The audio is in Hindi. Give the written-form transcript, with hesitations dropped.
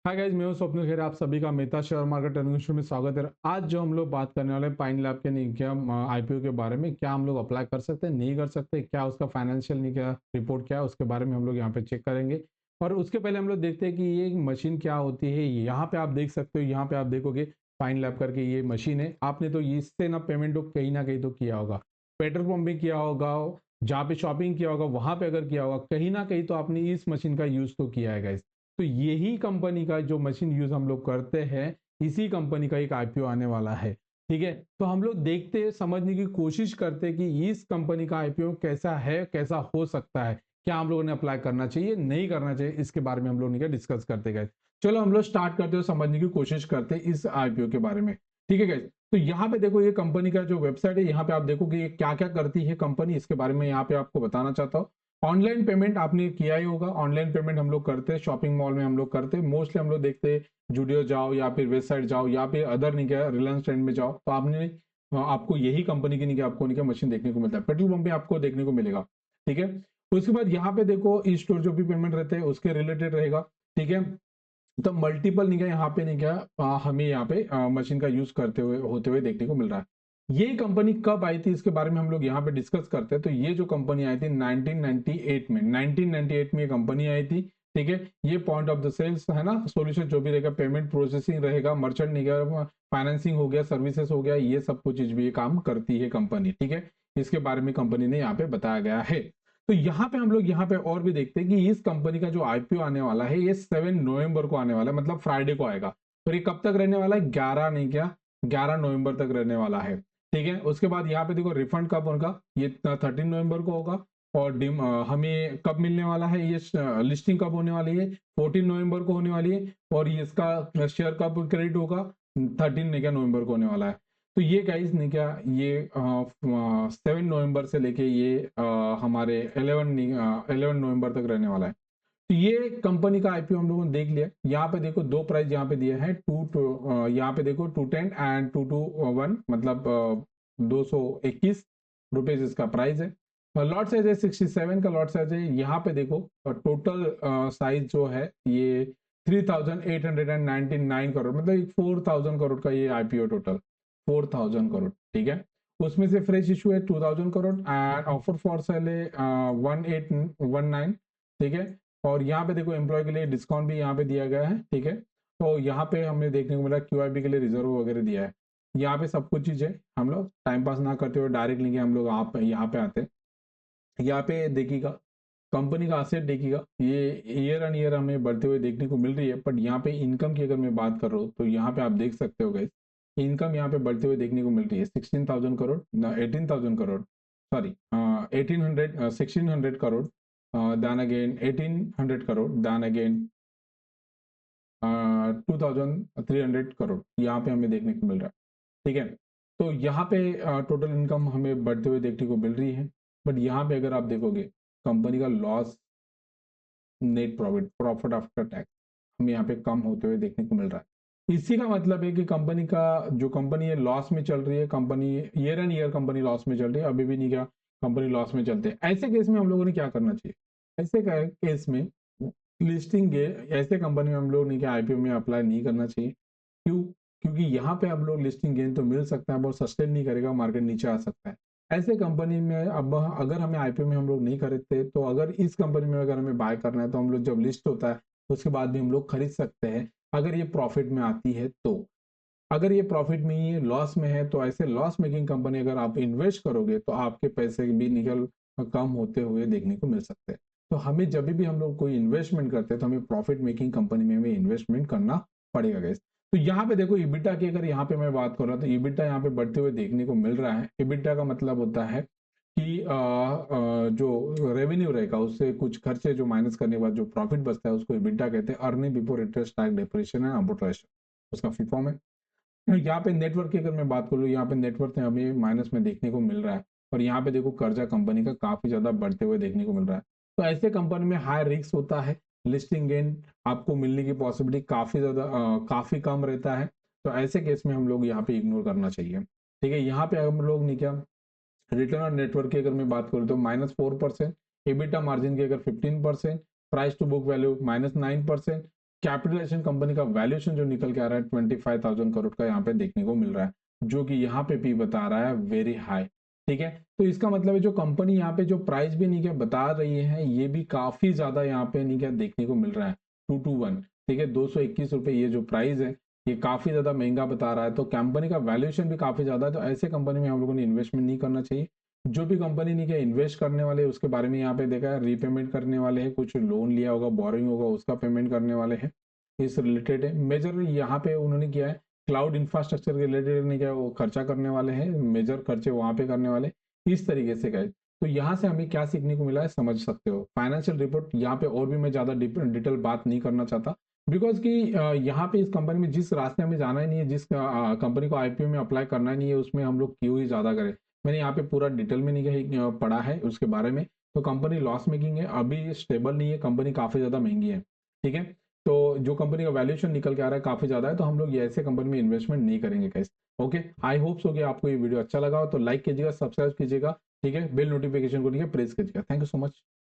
हाय गाइस, मैं हूं स्वप्निल खेर। आप सभी का Mehta share market trading show में स्वागत है। आज जो हम लोग बात करने वाले हैं पाइन लैब के निगम आईपीओ के बारे में, क्या हम लोग अप्लाई कर सकते हैं, नहीं कर सकते, क्या उसका फाइनेंशियल निगम रिपोर्ट क्या है, उसके बारे में हम लोग यहाँ पे चेक करेंगे। और उसके पहले हम लोग देखते हैं कि ये मशीन क्या होती है। यहाँ पे आप देख सकते हो, यहाँ पे आप देखोगे पाइन लैब करके ये मशीन है। आपने तो इससे ना पेमेंट तो कहीं ना कहीं तो किया होगा, पेट्रोल पंप में किया होगा, जहाँ पे शॉपिंग किया होगा वहां पे अगर किया होगा, कहीं ना कहीं तो आपने इस मशीन का यूज तो किया है गाइस। तो यही कंपनी का जो मशीन यूज हम लोग करते हैं, इसी कंपनी का एक आईपीओ आने वाला है। ठीक है, तो हम लोग देखते हैं, समझने की कोशिश करते हैं कि इस कंपनी का आईपीओ कैसा है, कैसा हो सकता है, क्या हम लोगों ने अप्लाई करना चाहिए, नहीं करना चाहिए, इसके बारे में हम लोग डिस्कस करते गए। चलो हम लोग स्टार्ट करते हो, समझने की कोशिश करते हैं इस आईपीओ के बारे में। ठीक है गाइस, तो यहाँ पे देखो, ये कंपनी का जो वेबसाइट है, यहाँ पे आप देखो कि ये क्या क्या करती है कंपनी, इसके बारे में यहाँ पे आपको बताना चाहता हूँ। ऑनलाइन पेमेंट आपने किया ही होगा। ऑनलाइन पेमेंट हम लोग करते हैं, शॉपिंग मॉल में हम लोग करते हैं, मोस्टली हम लोग देखते हैं। जूडियो जाओ या फिर वेस्ट साइड जाओ या फिर अदर नहीं क्या रिलायंस ट्रेंड में जाओ, तो आपने आपको यही कंपनी की नहीं क्या आपको नहीं क्या मशीन देखने को मिलता है। पेट्रोल पंप पे आपको देखने को मिलेगा। ठीक है, उसके बाद यहाँ पे देखो ई स्टोर जो भी पेमेंट रहते हैं उसके रिलेटेड रहेगा। ठीक है, तो मल्टीपल नहीं क्या यहाँ पे नहीं क्या हमें यहाँ पे मशीन का यूज करते हुए होते हुए देखने को मिल रहा है। ये कंपनी कब आई थी इसके बारे में हम लोग यहाँ पे डिस्कस करते हैं। तो ये जो कंपनी आई थी 1998 में, 1998 में ये कंपनी आई थी। ठीक है, ये पॉइंट ऑफ द सेल्स है ना, सोल्यूशन जो भी रहेगा, पेमेंट प्रोसेसिंग रहेगा, मर्चेंट निगम, फाइनेंसिंग हो गया, सर्विसेज हो गया, ये सब कुछ चीज भी ये काम करती है कंपनी। ठीक है, इसके बारे में कंपनी ने यहाँ पे बताया गया है। तो यहाँ पे हम लोग यहाँ पे और भी देखते हैं कि इस कंपनी का जो आईपीओ आने वाला है, ये 7 नवंबर को आने वाला है, मतलब फ्राइडे को आएगा। और ये कब तक रहने वाला है, 11 नहीं क्या 11 नवंबर तक रहने वाला है। ठीक है, उसके बाद यहाँ पे देखो रिफंड कब होगा, ये 13 नवंबर को होगा। और हमें कब मिलने वाला है, ये लिस्टिंग कब होने वाली है, 14 नवंबर को होने वाली है। और ये इसका शेयर कब क्रेडिट होगा, 13 नवंबर को होने वाला है। तो ये गाइस ने क्या, ये 7 नवंबर से लेके ये हमारे 11 नवंबर तक रहने वाला है। तो ये कंपनी का आईपीओ हम लोगों ने देख लिया। यहाँ पे देखो दो प्राइस यहाँ पे दिए हैं, यहाँ पे देखो 210 एंड 221, मतलब 221 रुपीज इसका प्राइस है। लॉट साइज है 67 का लॉट साइज है। यहाँ पे देखो टोटल साइज जो है ये 3899 करोड़, मतलब 4000 करोड़ का ये आईपीओ टोटल, 4000 करोड़। ठीक है, उसमें से फ्रेश इशू है 2000 crore and offer for sale है 1819। ठीक है, और यहाँ पे देखो एम्प्लॉय के लिए डिस्काउंट भी यहाँ पे दिया गया है। ठीक है, तो यहाँ पे हमें देखने को मिला क्यूआईबी के लिए रिजर्व वगैरह दिया है। यहाँ पे सब कुछ चीज है। हम लोग टाइम पास ना करते हुए डायरेक्ट लेंगे, हम लोग आप यहाँ पे आते हैं। यहाँ पे देखिएगा कंपनी का असेट देखिएगा, ये ईयर ऑन ईयर हमें बढ़ते हुए देखने को मिल रही है। बट यहाँ पे इनकम की अगर मैं बात कर रहा हूँ, तो यहाँ पे आप देख सकते हो गाइस, इनकम यहाँ पे बढ़ते हुए देखने को मिल रही है 16,000 crore, 18,000 crore, sorry 1800 1600 crore, then again 1800 crore, then again 2300 crore यहाँ पे हमें देखने को मिल रहा है। ठीक है, तो यहाँ पे टोटल इनकम हमें बढ़ते हुए देखने को मिल रही है। बट यहाँ पे अगर आप देखोगे कंपनी का loss, net profit, profit after tax हमें यहाँ पे कम होते हुए देखने को मिल रहा है। इसी का मतलब है कि कंपनी का जो कंपनी है लॉस में चल रही है, company year and year company loss में चल रही है, अभी भी नहीं क्या कंपनी लॉस में चलते हैं। ऐसे केस में हम लोगों ने क्या करना चाहिए, ऐसे केस में लिस्टिंग के ऐसे कंपनी में हम लोग नहीं क्या आईपीओ में अप्लाई नहीं करना चाहिए। क्यों, क्योंकि यहाँ पे हम लोग लिस्टिंग गेन तो मिल सकता है, बहुत सस्टेन नहीं करेगा, मार्केट नीचे आ सकता है। ऐसे कंपनी में अब अगर हमें आईपीओ में हम लोग नहीं खरीदते, तो अगर इस कंपनी में अगर हमें बाय करना है, तो हम लोग जब लिस्ट होता है उसके बाद भी हम लोग खरीद सकते हैं, अगर ये प्रॉफिट में आती है तो। अगर ये प्रॉफिट में ही लॉस में है, तो ऐसे लॉस मेकिंग कंपनी अगर आप इन्वेस्ट करोगे, तो आपके पैसे भी निकल कम होते हुए देखने को मिल सकते हैं। तो हमें जब भी हम लोग कोई इन्वेस्टमेंट करते हैं, तो हमें प्रॉफिट मेकिंग कंपनी में हमें इन्वेस्टमेंट करना पड़ेगा गाइस। तो यहाँ पे देखो ईबिटा की अगर यहाँ पे मैं बात कर रहा हूँ, तो ईबिटा यहाँ पे बढ़ते हुए देखने को मिल रहा है। ईबिटा का मतलब होता है कि जो रेवेन्यू रहेगा उससे कुछ खर्चे जो माइनस करने के बाद जो प्रॉफिट बचता है, उसको ईबिटा कहते हैं, earning before interest tax depreciation and amortisation, उसका फुल फॉर्म है। यहाँ पे नेटवर्क की अगर मैं बात करूँ, यहाँ पे नेटवर्क हमें माइनस में देखने को मिल रहा है। और यहाँ पे देखो कर्जा कंपनी का काफी ज्यादा बढ़ते हुए देखने को मिल रहा है। तो ऐसे कंपनी में हाई रिस्क होता है, लिस्टिंग गेन आपको मिलने की पॉसिबिलिटी काफी ज्यादा काफी कम रहता है। तो ऐसे केस में हम लोग यहाँ पे इग्नोर करना चाहिए। ठीक है, यहाँ पे हम लोग नहीं क्या रिटर्न ऑन नेटवर्क की अगर मैं बात करूँ, तो -4%, एबिटा मार्जिन की अगर 15%, price to book value -9%, capitalisation company का वैल्यूएशन जो निकल के आ रहा है 25,000 करोड़ का यहाँ पे देखने को मिल रहा है, जो कि यहाँ पे पी बता रहा है वेरी हाई। ठीक है, तो इसका मतलब है जो कंपनी यहाँ पे जो प्राइस भी नहीं क्या बता रही है, ये भी काफी ज्यादा यहाँ पे नहीं क्या देखने को मिल रहा है, 221। ठीक है, 221 रुपए ये जो प्राइस है, ये काफी ज्यादा महंगा बता रहा है। तो कंपनी का वैल्यूएशन भी काफी ज्यादा है, तो ऐसे कंपनी में हम लोगों ने इन्वेस्टमेंट नहीं करना चाहिए। जो भी कंपनी नहीं क्या इन्वेस्ट करने वाले उसके बारे में यहाँ पे देखा है, रीपेमेंट करने वाले हैं, कुछ लोन लिया होगा, बोरिंग होगा, उसका पेमेंट करने वाले हैं, इस रिलेटेड है। मेजर यहाँ पे उन्होंने किया है क्लाउड इंफ्रास्ट्रक्चर के रिलेटेड नहीं क्या वो खर्चा करने वाले हैं, मेजर खर्चे वहां पे करने वाले, इस तरीके से गए। तो यहाँ से हमें क्या सीखने को मिला है समझ सकते हो। फाइनेंशियल रिपोर्ट यहाँ पे और भी मैं ज्यादा डिटेल बात नहीं करना चाहता, बिकॉज कि यहाँ पे इस कंपनी में जिस रास्ते हमें जाना ही नहीं है, जिस कंपनी को आईपीओ में अप्लाई करना ही नहीं है, उसमें हम लोग क्यों ही ज्यादा करें। मैंने यहाँ पे पूरा डिटेल में नहीं कहीं पढ़ा है उसके बारे में। तो कंपनी लॉस मेकिंग है, अभी स्टेबल नहीं है, कंपनी काफी ज्यादा महंगी है। ठीक है, तो जो कंपनी का वैल्यूएशन निकल के आ रहा है काफी ज्यादा है, तो हम लोग ये ऐसे कंपनी में इन्वेस्टमेंट नहीं करेंगे guys. Okay, I hope so कि आपको ये वीडियो अच्छा लगा हो, तो लाइक कीजिएगा, सब्सक्राइब कीजिएगा। ठीक है, बेल नोटिफिकेशन को ठीक है प्रेस कीजिएगा। Thank you so much.